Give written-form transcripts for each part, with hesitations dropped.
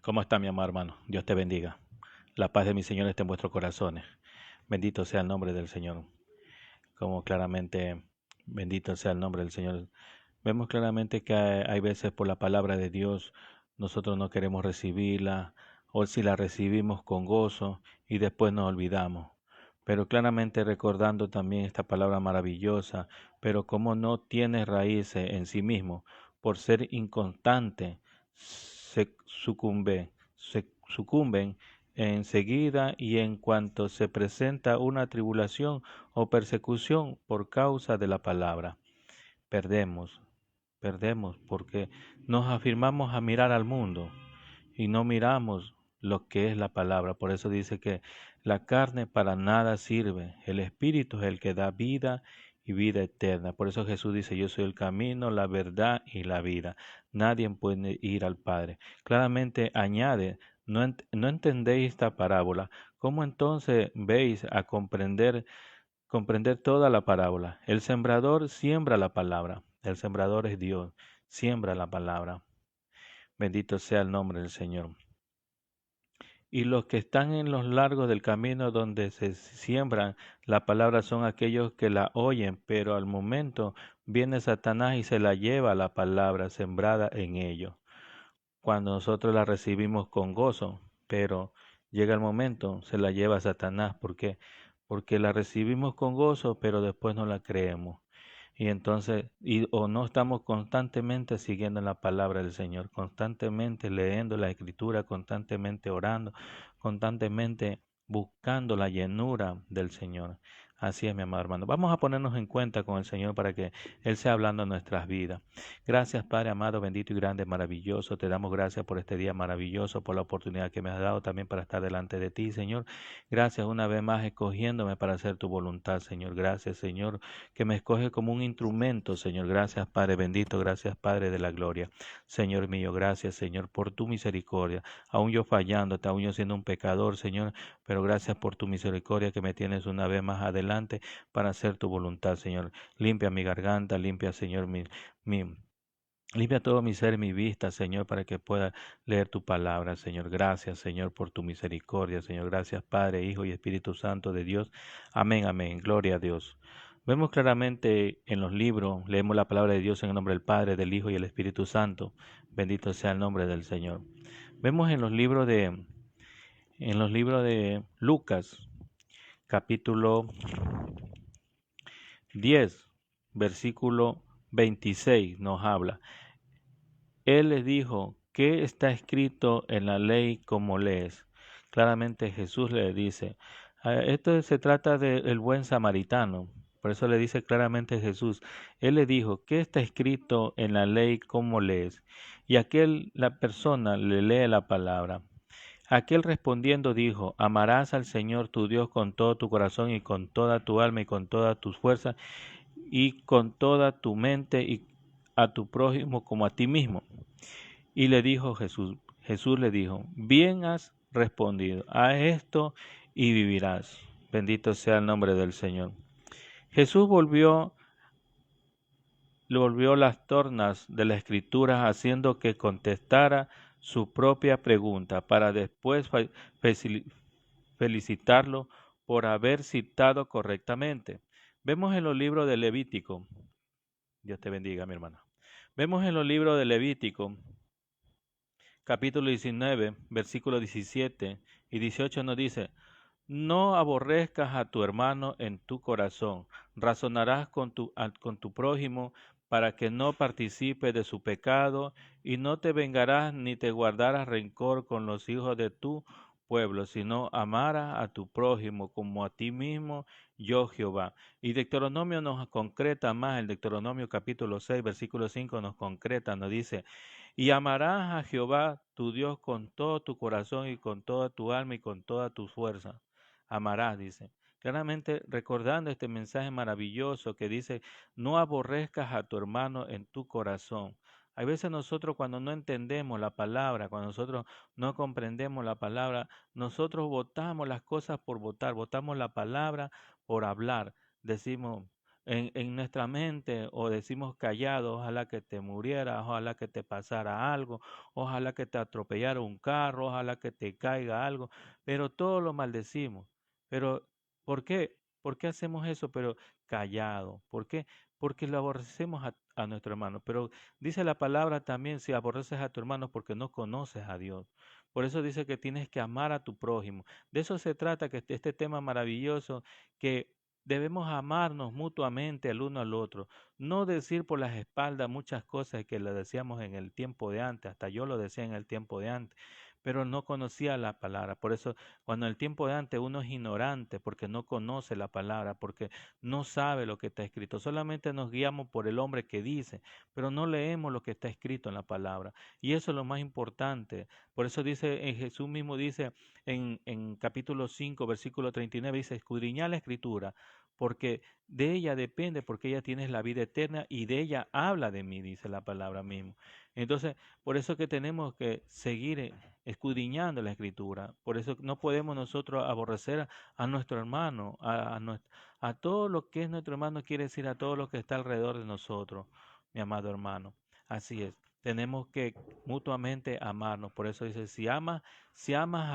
¿Cómo está mi amado hermano? Dios te bendiga. La paz de mi Señor esté en vuestros corazones. Bendito sea el nombre del Señor. Como claramente, bendito sea el nombre del Señor. Vemos claramente que hay veces por la palabra de Dios nosotros no queremos recibirla, o si la recibimos con gozo y después nos olvidamos. Pero claramente recordando también esta palabra maravillosa, pero como no tiene raíces en sí mismo, por ser inconstante, se sucumben enseguida y en cuanto se presenta una tribulación o persecución por causa de la palabra. Perdemos, perdemos porque nos afirmamos a mirar al mundo y no miramos lo que es la palabra. Por eso dice que la carne para nada sirve, el Espíritu es el que da vida y vida eterna. Por eso Jesús dice, yo soy el camino, la verdad y la vida. Nadie puede ir al Padre. Claramente añade, no entendéis esta parábola. ¿Cómo entonces veis a comprender toda la parábola? El sembrador siembra la palabra. El sembrador es Dios, siembra la palabra. Bendito sea el nombre del Señor. Y los que están en los largos del camino donde se siembran la palabra son aquellos que la oyen, pero al momento viene Satanás y se la lleva la palabra sembrada en ellos. Cuando nosotros la recibimos con gozo, pero llega el momento, se la lleva Satanás. ¿Por qué? Porque la recibimos con gozo, pero después no la creemos. Y entonces, o no estamos constantemente siguiendo la palabra del Señor, constantemente leyendo la Escritura, constantemente orando, constantemente buscando la llenura del Señor. Así es, mi amado hermano. Vamos a ponernos en cuenta con el Señor para que Él sea hablando en nuestras vidas. Gracias, Padre amado, bendito y grande, maravilloso. Te damos gracias por este día maravilloso, por la oportunidad que me has dado también para estar delante de ti, Señor. Gracias una vez más escogiéndome para hacer tu voluntad, Señor. Gracias, Señor, que me escoge como un instrumento, Señor. Gracias, Padre bendito, gracias, Padre de la gloria. Señor mío, gracias, Señor, por tu misericordia. Aún yo fallándote, aún yo siendo un pecador, Señor, pero gracias por tu misericordia que me tienes una vez más adelante para hacer tu voluntad, Señor. Limpia mi garganta, limpia, Señor, mi limpia todo mi ser y mi vista, Señor, para que pueda leer tu palabra, Señor. Gracias, Señor, por tu misericordia, Señor. Gracias, Padre, Hijo y Espíritu Santo de Dios. Amén, amén. Gloria a Dios. Vemos claramente en los libros, leemos la palabra de Dios en el nombre del Padre, del Hijo y del Espíritu Santo. Bendito sea el nombre del Señor. Vemos en los libros de Lucas, capítulo 10, versículo 26, nos habla. Él les dijo, ¿qué está escrito en la ley como lees? Claramente Jesús le dice, esto se trata del buen samaritano. Por eso le dice claramente Jesús, Él le dijo, ¿qué está escrito en la ley como lees? Y la persona le lee la palabra. Aquel respondiendo dijo, amarás al Señor tu Dios con todo tu corazón y con toda tu alma y con todas tus fuerzas y con toda tu mente y a tu prójimo como a ti mismo. Y le dijo Jesús le dijo, bien has respondido, a esto y vivirás. Bendito sea el nombre del Señor. Jesús le volvió las tornas de las escrituras haciendo que contestara su propia pregunta para después felicitarlo por haber citado correctamente. Vemos en los libros de Levítico, Dios te bendiga, mi hermana. Vemos en los libros de Levítico capítulo 19, versículos 17 y 18 nos dice, no aborrezcas a tu hermano en tu corazón, razonarás con tu prójimo para que no participe de su pecado y no te vengarás ni te guardarás rencor con los hijos de tu pueblo, sino amarás a tu prójimo como a ti mismo, yo Jehová. Y Deuteronomio nos concreta más, el Deuteronomio capítulo 6, versículo 5 nos concreta, nos dice, y amarás a Jehová tu Dios con todo tu corazón y con toda tu alma y con toda tu fuerza. Amarás, dice. Claramente recordando este mensaje maravilloso que dice, no aborrezcas a tu hermano en tu corazón. Hay veces nosotros cuando no entendemos la palabra, cuando nosotros no comprendemos la palabra, nosotros votamos las cosas por votar, votamos la palabra por hablar. Decimos, en nuestra mente o decimos callado, ojalá que te murieras, ojalá que te pasara algo, ojalá que te atropellara un carro, ojalá que te caiga algo, pero todo lo maldecimos. Pero, ¿por qué? ¿Por qué hacemos eso? Pero callado. ¿Por qué? Porque lo aborrecemos a nuestro hermano. Pero dice la palabra también, si aborreces a tu hermano porque no conoces a Dios. Por eso dice que tienes que amar a tu prójimo. De eso se trata, que este tema maravilloso, que debemos amarnos mutuamente el uno al otro, no decir por las espaldas muchas cosas que le decíamos en el tiempo de antes, hasta yo lo decía en el tiempo de antes, pero no conocía la palabra. Por eso, cuando en el tiempo de antes uno es ignorante, porque no conoce la palabra, porque no sabe lo que está escrito, solamente nos guiamos por el hombre que dice, pero no leemos lo que está escrito en la palabra. Y eso es lo más importante. Por eso dice, en Jesús mismo dice en capítulo 5, versículo 39, dice, escudriñad la escritura porque de ella depende, porque ella tiene la vida eterna y de ella habla de mí, dice la palabra mismo. Entonces, por eso que tenemos que seguir escudriñando la escritura. Por eso no podemos nosotros aborrecer a nuestro hermano, a todo lo que es nuestro hermano, quiere decir a todo lo que está alrededor de nosotros, mi amado hermano. Así es. Tenemos que mutuamente amarnos. Por eso dice, si amas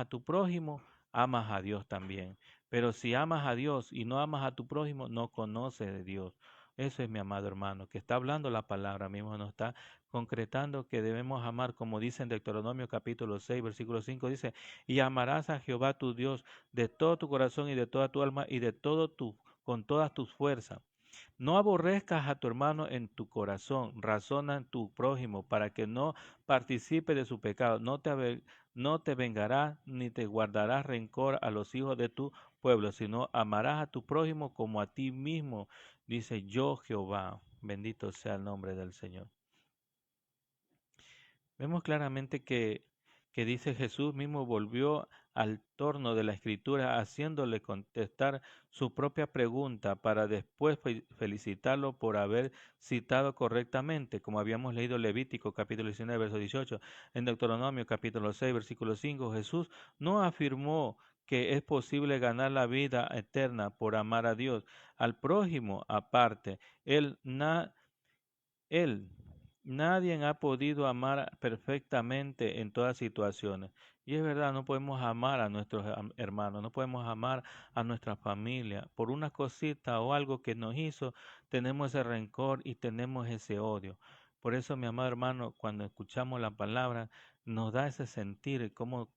a tu prójimo, amas a Dios también. Pero si amas a Dios y no amas a tu prójimo, no conoces de Dios. Eso es mi amado hermano, que está hablando la palabra mismo, nos está concretando que debemos amar, como dice en Deuteronomio capítulo 6, versículo 5, dice, y amarás a Jehová tu Dios de todo tu corazón y de toda tu alma y de con todas tus fuerzas. No aborrezcas a tu hermano en tu corazón, razona en tu prójimo, para que no participe de su pecado. No te vengarás ni te guardarás rencor a los hijos de tu pueblo, sino amarás a tu prójimo como a ti mismo, dice yo Jehová. Bendito sea el nombre del Señor. Vemos claramente que dice Jesús mismo volvió al torno de la escritura haciéndole contestar su propia pregunta para después felicitarlo por haber citado correctamente, como habíamos leído Levítico capítulo 19 verso 18, en Deuteronomio capítulo 6 versículo 5, Jesús no afirmó que es posible ganar la vida eterna por amar a Dios, al prójimo aparte, él, nadie ha podido amar perfectamente en todas situaciones. Y es verdad, no podemos amar a nuestros hermanos, no podemos amar a nuestra familia. Por una cosita o algo que nos hizo, tenemos ese rencor y tenemos ese odio. Por eso, mi amado hermano, cuando escuchamos la palabra, nos da ese sentir, cómo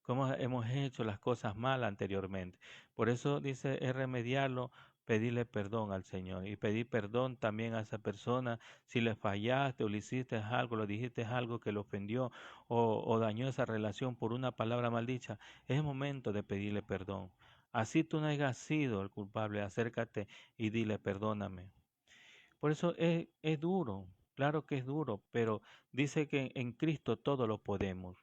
hemos hecho las cosas mal anteriormente. Por eso dice, es remediarlo, pedirle perdón al Señor y pedir perdón también a esa persona si le fallaste o le hiciste algo, le dijiste algo que le ofendió o dañó esa relación por una palabra maldicha, es momento de pedirle perdón. Así tú no hayas sido el culpable, acércate y dile perdóname. Por eso es duro, claro que es duro, pero dice que en Cristo todo lo podemos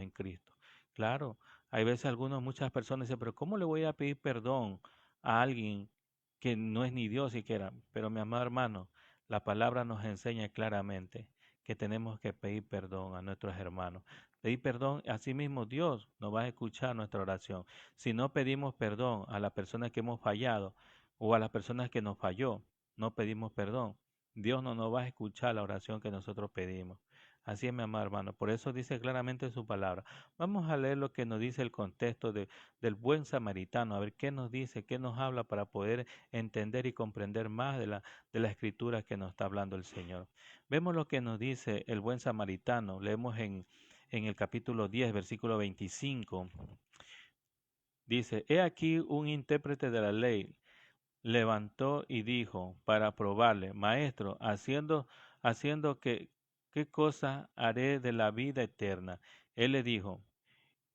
en Cristo. Claro, hay veces muchas personas dicen, pero ¿cómo le voy a pedir perdón a alguien que no es ni Dios siquiera? Pero mi amado hermano, la palabra nos enseña claramente que tenemos que pedir perdón a nuestros hermanos. Pedir perdón, así mismo Dios nos va a escuchar nuestra oración. Si no pedimos perdón a la persona que hemos fallado o a las personas que nos falló, no pedimos perdón, Dios no nos va a escuchar la oración que nosotros pedimos. Así es, mi amado hermano. Por eso dice claramente su palabra. Vamos a leer lo que nos dice el contexto del buen samaritano, a ver qué nos dice, qué nos habla para poder entender y comprender más de la escritura que nos está hablando el Señor. Vemos lo que nos dice el buen samaritano. Leemos en el capítulo 10, versículo 25. Dice, he aquí un intérprete de la ley levantó y dijo para probarle, Maestro, haciendo ¿qué cosa haré de la vida eterna? Él le dijo,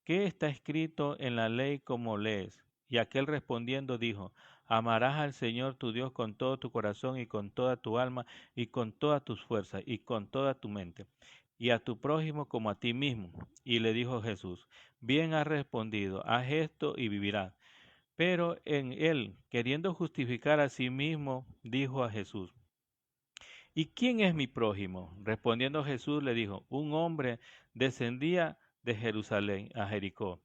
¿qué está escrito en la ley como lees? Y aquel respondiendo dijo, amarás al Señor tu Dios con todo tu corazón y con toda tu alma y con todas tus fuerzas y con toda tu mente, y a tu prójimo como a ti mismo. Y le dijo Jesús, bien has respondido, haz esto y vivirás. Pero en él, queriendo justificar a sí mismo, dijo a Jesús, ¿y quién es mi prójimo? Respondiendo Jesús le dijo, un hombre descendía de Jerusalén a Jericó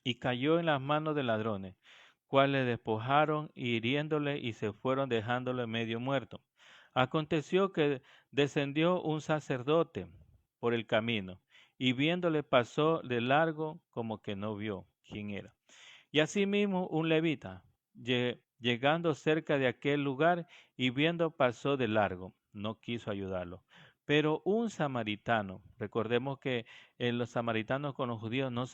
y cayó en las manos de ladrones, cual le despojaron, hiriéndole, y se fueron dejándole medio muerto. Aconteció que descendió un sacerdote por el camino, y viéndole pasó de largo, como que no vio quién era. Y asimismo un levita, llegando cerca de aquel lugar y viendo, pasó de largo, no quiso ayudarlo. Pero un samaritano, recordemos que los samaritanos con los judíos no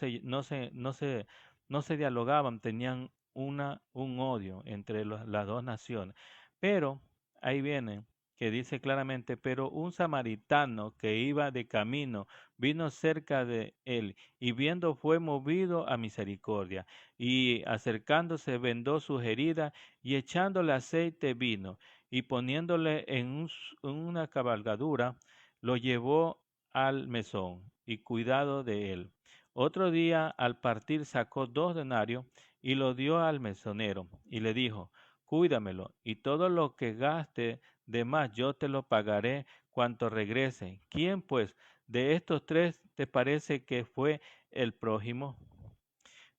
se dialogaban, tenían un odio entre las dos naciones. Pero ahí viene que dice claramente, pero un samaritano que iba de camino vino cerca de él, y viendo fue movido a misericordia, y acercándose vendó sus heridas, y echándole aceite vino, y poniéndole en una cabalgadura, lo llevó al mesón, y cuidado de él. Otro día al partir sacó 2 denarios, y lo dio al mesonero, y le dijo, cuídamelo, y todo lo que gaste de más yo te lo pagaré cuanto regrese. ¿Quién pues de estos tres te parece que fue el prójimo?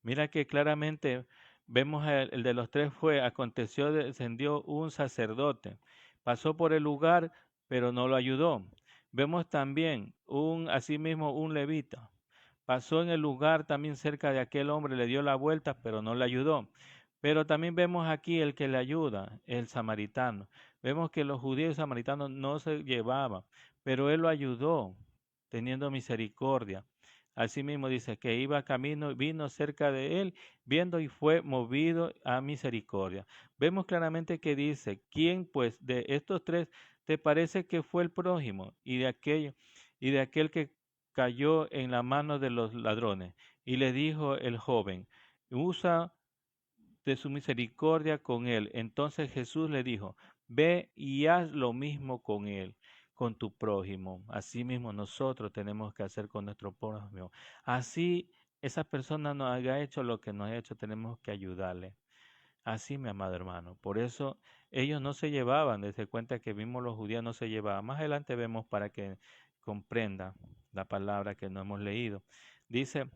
Mira que claramente vemos el de los tres fue, aconteció, descendió un sacerdote, pasó por el lugar, pero no lo ayudó. Vemos también asimismo un levita, pasó en el lugar también cerca de aquel hombre, le dio la vuelta, pero no le ayudó. Pero también vemos aquí el que le ayuda, el samaritano. Vemos que los judíos y samaritanos no se llevaban, pero él lo ayudó, teniendo misericordia. Asimismo dice que iba camino, vino cerca de él, viendo y fue movido a misericordia. Vemos claramente que dice, ¿quién pues de estos tres te parece que fue el prójimo y de aquel que cayó en la mano de los ladrones? Y le dijo el joven, usa de su misericordia con él. Entonces Jesús le dijo, ve y haz lo mismo con él, con tu prójimo. Así mismo nosotros tenemos que hacer con nuestro prójimo. Así esa persona nos haya hecho lo que nos ha hecho, tenemos que ayudarle. Así, mi amado hermano. Por eso ellos no se llevaban, desde cuenta que vimos los judíos no se llevaban. Más adelante vemos para que comprenda la palabra que no hemos leído. Dice,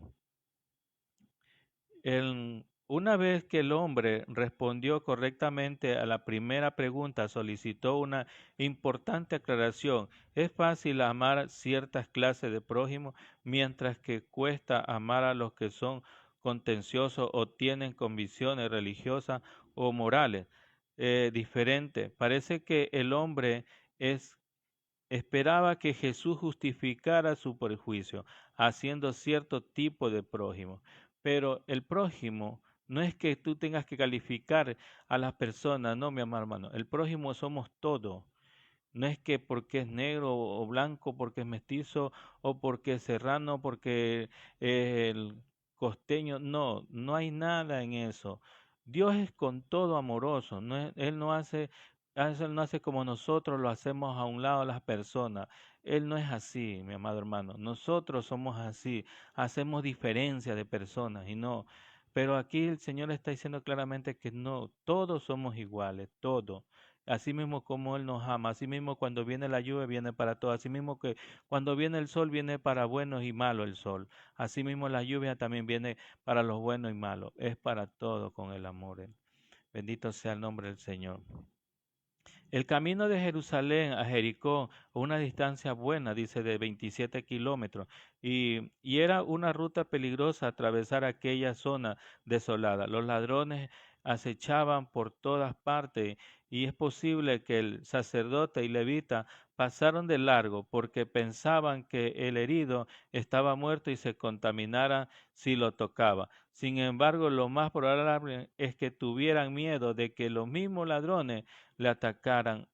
una vez que el hombre respondió correctamente a la primera pregunta, solicitó una importante aclaración. Es fácil amar ciertas clases de prójimos, mientras que cuesta amar a los que son contenciosos o tienen convicciones religiosas o morales diferentes. Parece que el hombre esperaba que Jesús justificara su prejuicio, haciendo cierto tipo de prójimo. Pero el prójimo no es que tú tengas que calificar a las personas, no, mi amado hermano. El prójimo somos todos. No es que porque es negro o blanco, porque es mestizo, o porque es serrano, porque es el costeño. No, no hay nada en eso. Dios es con todo amoroso. Él no hace como nosotros lo hacemos a un lado a las personas. Él no es así, mi amado hermano. Nosotros somos así. Hacemos diferencia de personas y no. Pero aquí el Señor está diciendo claramente que no, todos somos iguales, todos. Así mismo como Él nos ama, así mismo cuando viene la lluvia viene para todos, así mismo que cuando viene el sol viene para buenos y malos el sol, así mismo la lluvia también viene para los buenos y malos, es para todos con el amor. Bendito sea el nombre del Señor. El camino de Jerusalén a Jericó, a una distancia buena, dice, de 27 kilómetros, y era una ruta peligrosa atravesar aquella zona desolada. Los ladrones acechaban por todas partes, y es posible que el sacerdote y levita pasaron de largo porque pensaban que el herido estaba muerto y se contaminara si lo tocaba. Sin embargo, lo más probable es que tuvieran miedo de que los mismos ladrones le atacaran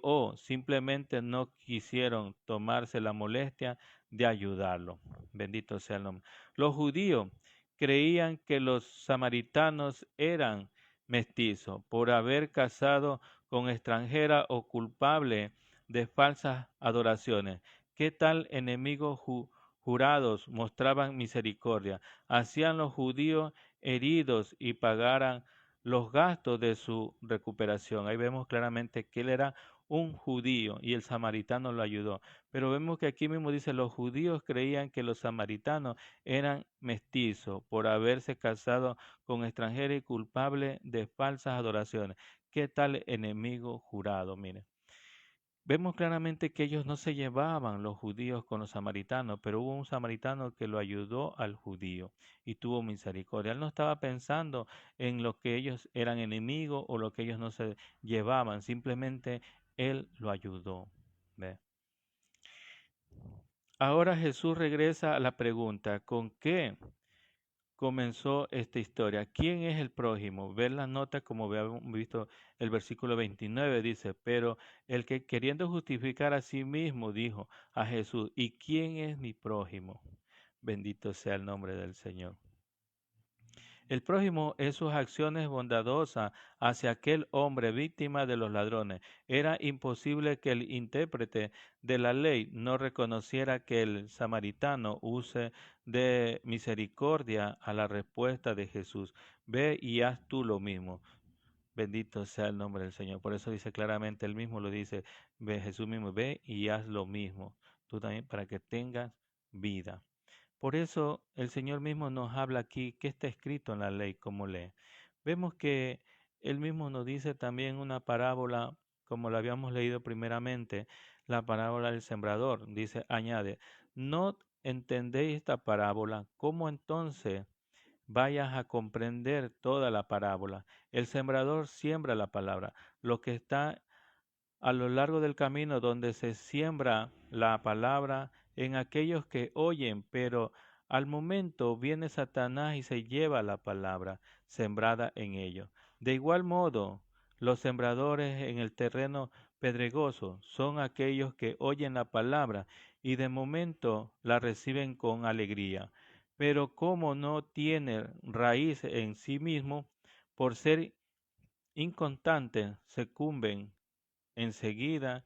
o simplemente no quisieron tomarse la molestia de ayudarlo. Bendito sea el nombre. Los judíos creían que los samaritanos eran mestizos por haber casado con extranjera o culpable de falsas adoraciones. ¿Qué tal enemigos jurados mostraban misericordia? Hacían los judíos heridos y pagaran los gastos de su recuperación. Ahí vemos claramente que él era un judío y el samaritano lo ayudó. Pero vemos que aquí mismo dice, los judíos creían que los samaritanos eran mestizos por haberse casado con extranjeros y culpables de falsas adoraciones. ¿Qué tal enemigo jurado? Mire. Vemos claramente que ellos no se llevaban los judíos con los samaritanos, pero hubo un samaritano que lo ayudó al judío y tuvo misericordia. Él no estaba pensando en lo que ellos eran enemigos o lo que ellos no se llevaban, simplemente él lo ayudó. ¿Ve? Ahora Jesús regresa a la pregunta, ¿con qué comenzó esta historia? ¿Quién es el prójimo? Ver las notas como habíamos visto el versículo 29 dice, pero el que queriendo justificar a sí mismo dijo a Jesús, ¿y quién es mi prójimo? Bendito sea el nombre del Señor. El prójimo es sus acciones bondadosas hacia aquel hombre víctima de los ladrones. Era imposible que el intérprete de la ley no reconociera que el samaritano use de misericordia a la respuesta de Jesús. Ve y haz tú lo mismo. Bendito sea el nombre del Señor. Por eso dice claramente, él mismo lo dice, ve Jesús mismo, ve y haz lo mismo. Tú también para que tengas vida. Por eso el Señor mismo nos habla aquí que está escrito en la ley, como lee. Vemos que Él mismo nos dice también una parábola, como la habíamos leído primeramente, la parábola del sembrador. Dice, añade, no entendéis esta parábola, ¿cómo entonces vayas a comprender toda la parábola? El sembrador siembra la palabra. Lo que está a lo largo del camino donde se siembra la palabra en aquellos que oyen, pero al momento viene Satanás y se lleva la palabra sembrada en ellos. De igual modo, los sembradores en el terreno pedregoso son aquellos que oyen la palabra y de momento la reciben con alegría, pero como no tiene raíz en sí mismo, por ser inconstantes, sucumben enseguida,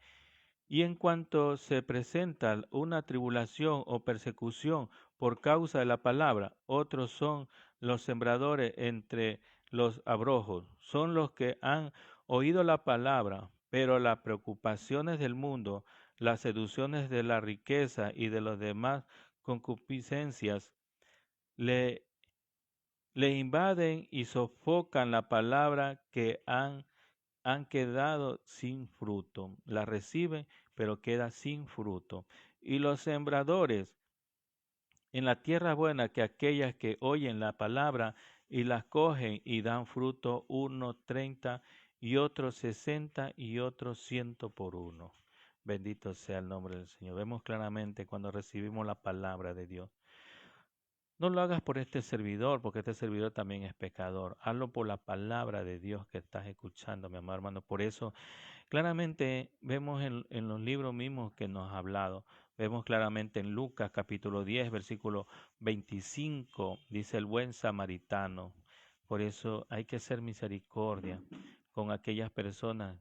y en cuanto se presenta una tribulación o persecución por causa de la palabra, otros son los sembradores entre los abrojos, son los que han oído la palabra, pero las preocupaciones del mundo, las seducciones de la riqueza y de las demás concupiscencias le, le invaden y sofocan la palabra que han quedado sin fruto. La reciben, pero queda sin fruto. Y los sembradores en la tierra buena, que aquellas que oyen la palabra y las cogen y dan fruto, uno 30 y otro 60 y otro 100 por uno. Bendito sea el nombre del Señor. Vemos claramente cuando recibimos la palabra de Dios. No lo hagas por este servidor, porque este servidor también es pecador. Hazlo por la palabra de Dios que estás escuchando, mi amado hermano. Por eso, claramente vemos en los libros mismos que nos ha hablado. Vemos claramente en Lucas capítulo 10, versículo 25, dice el buen samaritano. Por eso hay que hacer misericordia con aquellas personas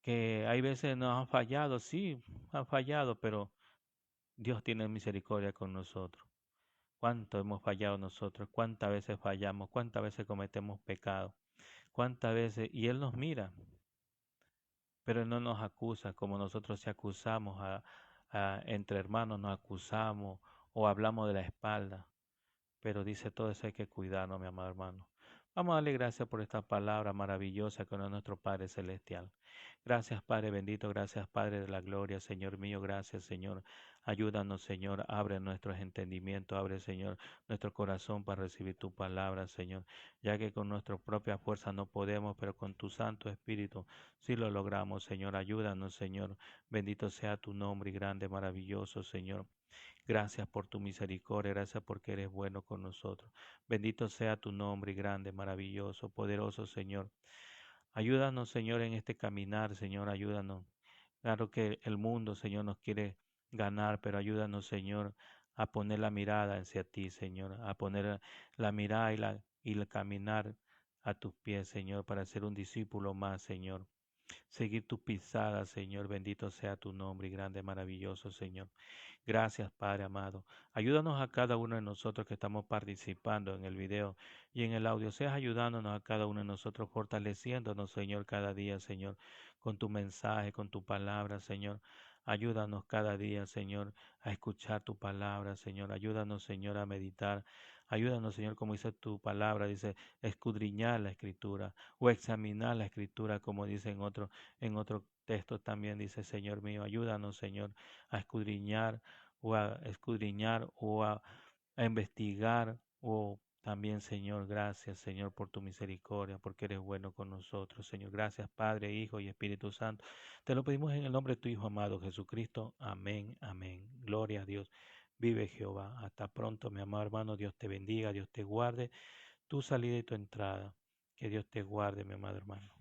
que hay veces nos han fallado, sí, han fallado, pero Dios tiene misericordia con nosotros. ¿Cuánto hemos fallado nosotros? ¿Cuántas veces fallamos? ¿Cuántas veces cometemos pecado? ¿Cuántas veces? Y Él nos mira, pero Él no nos acusa como nosotros si acusamos entre hermanos, nos acusamos o hablamos de la espalda. Pero dice todo eso hay que cuidarnos, mi amado hermano. Vamos a darle gracias por esta palabra maravillosa que es nuestro Padre Celestial. Gracias, Padre bendito, gracias, Padre de la gloria, Señor mío, gracias, Señor. Ayúdanos, Señor, abre nuestros entendimientos, abre, Señor, nuestro corazón para recibir tu palabra, Señor, ya que con nuestra propia fuerza no podemos, pero con tu Santo Espíritu sí lo logramos, Señor. Ayúdanos, Señor. Bendito sea tu nombre y grande, maravilloso, Señor. Gracias por tu misericordia, gracias porque eres bueno con nosotros. Bendito sea tu nombre, grande, maravilloso, poderoso Señor. Ayúdanos, Señor, en este caminar, Señor, ayúdanos. Claro que el mundo, Señor, nos quiere ganar, pero ayúdanos, Señor, a poner la mirada hacia ti, Señor, a poner la mirada y el caminar a tus pies, Señor, para ser un discípulo más, Señor. seguir tus pisadas, Señor. Bendito sea tu nombre y grande, maravilloso, Señor. Gracias, Padre amado. Ayúdanos a cada uno de nosotros que estamos participando en el video y en el audio. Seas ayudándonos a cada uno de nosotros, fortaleciéndonos, Señor, cada día, Señor, con tu mensaje, con tu palabra, Señor. Ayúdanos cada día, Señor, a escuchar tu palabra, Señor. Ayúdanos, Señor, a meditar. Ayúdanos, Señor, como dice tu palabra, dice, escudriñar la escritura o examinar la escritura, como dice en otro texto también dice, Señor mío, ayúdanos, Señor, a escudriñar a investigar o también, Señor, gracias, Señor, por tu misericordia, porque eres bueno con nosotros, Señor. Gracias, Padre, Hijo y Espíritu Santo. Te lo pedimos en el nombre de tu Hijo amado Jesucristo. Amén, amén. Gloria a Dios. Vive Jehová. Hasta pronto, mi amado hermano. Dios te bendiga, Dios te guarde tu salida y tu entrada. Que Dios te guarde, mi amado hermano.